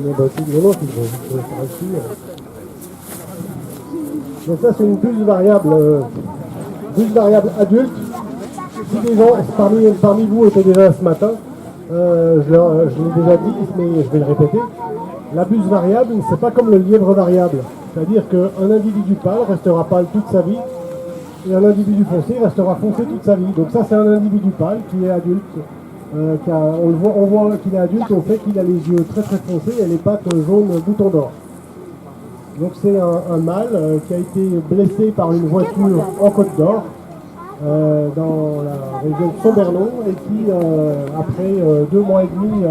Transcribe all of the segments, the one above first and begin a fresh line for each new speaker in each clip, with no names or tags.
Mais bah, non, c'est réussir. Donc ça, c'est une buse variable adulte. Si des gens parmi vous étaient déjà ce matin, je l'ai déjà dit, mais je vais le répéter. La buse variable, c'est pas comme le lièvre variable. C'est-à-dire qu'un individu pâle restera pâle toute sa vie, et un individu foncé restera foncé toute sa vie. Donc ça, c'est un individu pâle qui est adulte. On voit qu'il est adulte au fait qu'il a les yeux très très foncés et les pattes jaunes bouton d'or. Donc c'est un mâle qui a été blessé par une voiture en Côte d'Or, dans la région de Saint-Bernon, et qui, après 2 mois et demi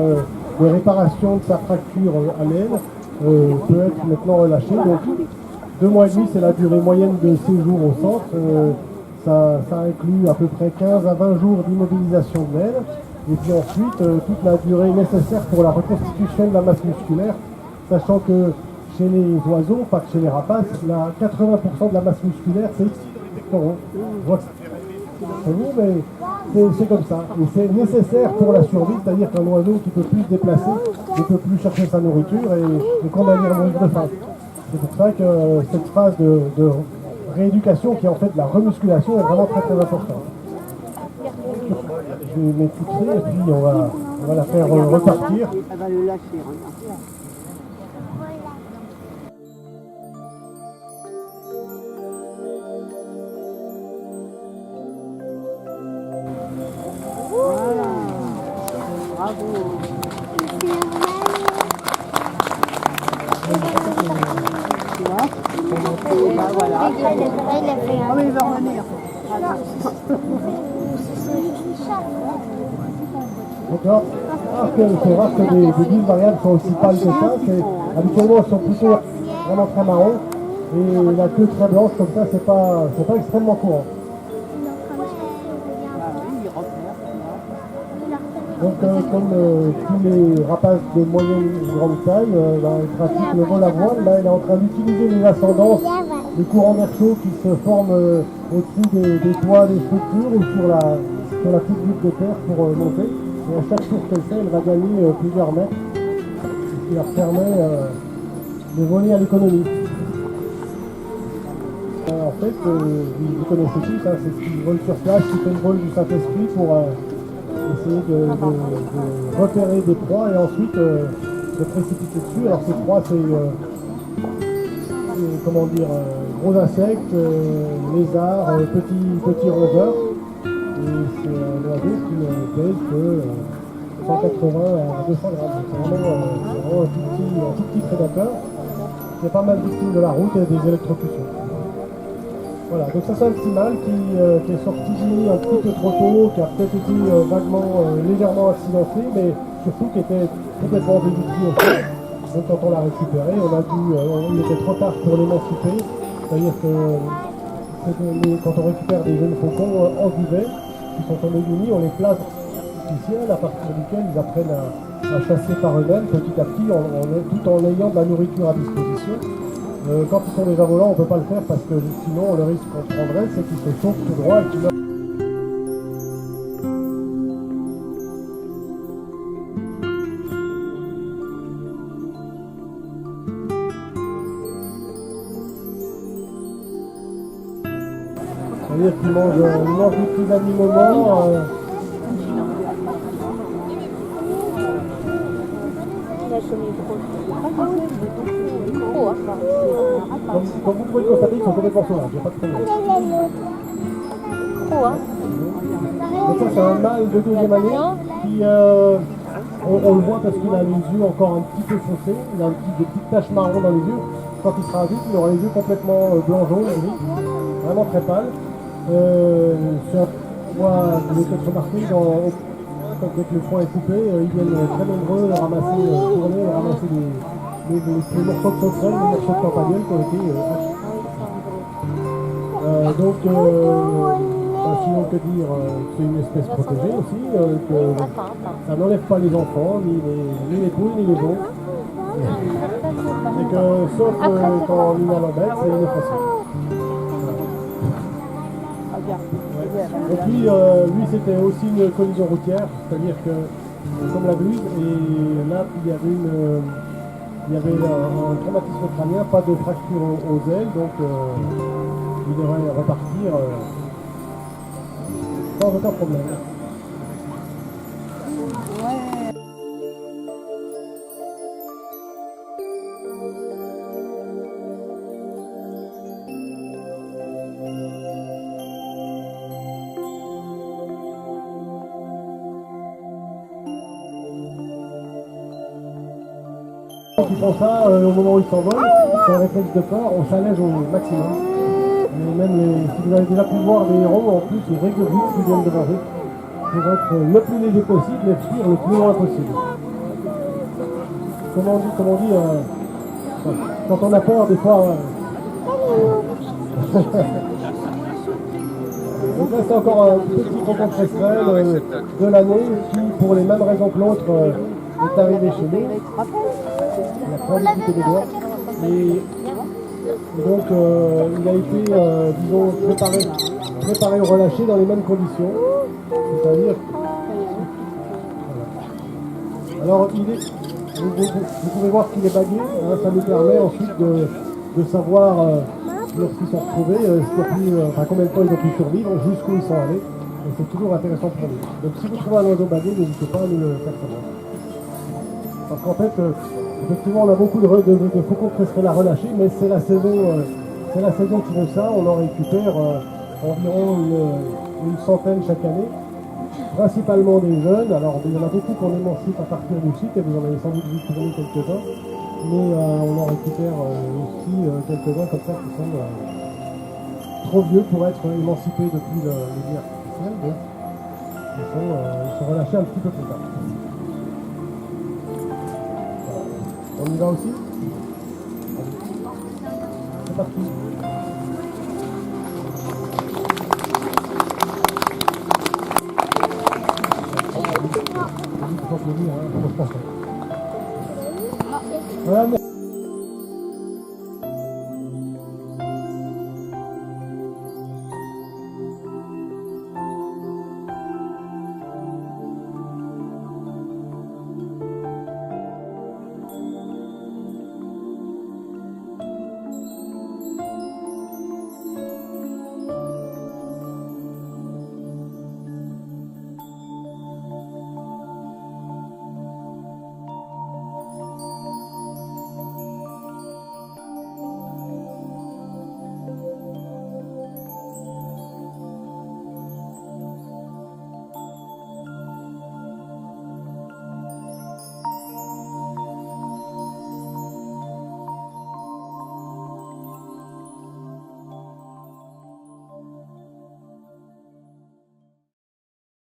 de réparation de sa fracture à l'aine, peut être maintenant relâché. Donc 2 mois et demi, c'est la durée moyenne de séjour au centre. Ça inclut à peu près 15 à 20 jours d'immobilisation de l'aine. Et puis ensuite, toute la durée nécessaire pour la reconstitution de la masse musculaire, sachant que chez les oiseaux, pas que chez les rapaces, 80% de la masse musculaire, c'est pectoraux. C'est vous, mais c'est comme ça. Et c'est nécessaire pour la survie, c'est-à-dire qu'un oiseau qui ne peut plus se déplacer, ne peut plus chercher sa nourriture et qu'on va dire mourir de faim. C'est pour ça que cette phase de rééducation, qui est en fait de la remusculation, est vraiment très très importante. Je vais m'écouter et puis on va la faire repartir.
Elle va le lâcher. Voilà. Bravo. Tu vois? Bah voilà. Ah mais il va revenir.
D'accord. C'est rare que des bulles variables sont aussi pâles que ça. Habituellement, elles sont plutôt vraiment très marron. Et la queue très blanche comme ça, c'est pas extrêmement courant. Donc, comme tous les rapaces de moyenne ou grande taille, ils pratiquent le vol à voile. Là, il est en train d'utiliser les ascendances, les courants d'air chaud qui se forment au-dessus des toits, des structures ou sur la petite butte de terre pour monter. Et à chaque tour qu'elle fait, elle va gagner plusieurs mètres, ce qui leur permet de voler à l'économie. En fait, vous connaissez tous, c'est ce qui vole sur place, qui fait le vol du Saint-Esprit pour essayer de repérer des proies et ensuite se précipiter dessus. Alors ces proies, c'est gros insectes, lézards, petits rongeurs. Et c'est un oiseau qui pèse que 180 à 200 grammes. C'est vraiment un tout petit prédateur qui est pas mal victime de la route et des électrocutions. Voilà, donc ça c'est un petit mâle qui est sorti du nid un petit peu trop tôt, qui a peut-être été légèrement accidenté, mais surtout qui était complètement dégoûté au sol. Donc quand on l'a récupéré, il était trop tard pour l'émanciper, c'est-à-dire que quand on récupère des jeunes faucons en duvet, qui sont tombés du nid, on les place artificiels à partir duquel ils apprennent à chasser par eux-mêmes petit à petit, tout en ayant de la nourriture à disposition. Quand ils sont déjà volants, on ne peut pas le faire parce que sinon le risque qu'on prendrait, c'est qu'ils se chauffent tout droit et qu'ils meurent. C'est-à-dire qu'ils mangent des petits animaux morts. Comme vous pouvez le constater, ils sont complètement sauvages, il n'y a pas de problème. Donc ça c'est un mâle de deuxième année qui, on le voit parce qu'il a les yeux encore un petit peu foncés, il a des petites taches marron dans les yeux. Quand il sera adulte, il aura les yeux complètement blanc-jaune, gris, vraiment très pâle. Vous pouvez peut-être remarquer quand le foin est coupé, ils viennent très nombreux ramasser, tourner, ramasser les morceaux de sauterelle, les morceaux de campagnol qui ont été sinon que dire, c'est une espèce protégée aussi, que ça n'enlève pas les enfants, ni les poules, ni les veaux. Et que, sauf quand on a l'embête, c'est inoffensif. Et puis, lui, c'était aussi une collision routière, c'est-à-dire que, comme la buse, et là, il y avait Il y avait un traumatisme crânien, pas de fracture aux ailes, donc il devrait repartir sans aucun problème. Qui font ça au moment où ils s'envolent, c'est un réflexe de corps, on s'allège au maximum. Et même si vous avez déjà pu voir des héros, en plus ils régurgitent ce qu'ils viennent de manger pour être le plus léger possible et fuir le plus loin possible. Comme on dit, quand on a peur, des fois. Donc là, c'est encore un petit cocon prestrel de l'année qui, pour les mêmes raisons que l'autre, est arrivé chez nous. Il a pas discuté des doigts. Et donc, il a été, disons, préparé au relâché dans les mêmes conditions. C'est-à-dire. Voilà. Alors, vous pouvez voir qu'il est bagué. Hein, ça nous permet ensuite de savoir lorsqu'ils sont retrouvés, combien de temps ils ont pu survivre, jusqu'où ils sont allés. Et c'est toujours intéressant pour nous. Donc, si vous trouvez un oiseau bagué, n'hésitez pas à nous le faire savoir. Parce qu'en fait, effectivement, on a beaucoup de faucons prestrel à relâcher, mais c'est la saison qui veut ça. On en récupère environ une centaine chaque année, principalement des jeunes. Alors, il y en a beaucoup qu'on émancipe à partir du site, et vous en avez sans doute vu tourner quelques-uns, mais on en récupère aussi quelques-uns comme ça qui sont trop vieux pour être émancipés depuis le vie artificiel, donc ils sont relâchés un petit peu plus tard. On y va aussi? C'est parti. Voilà,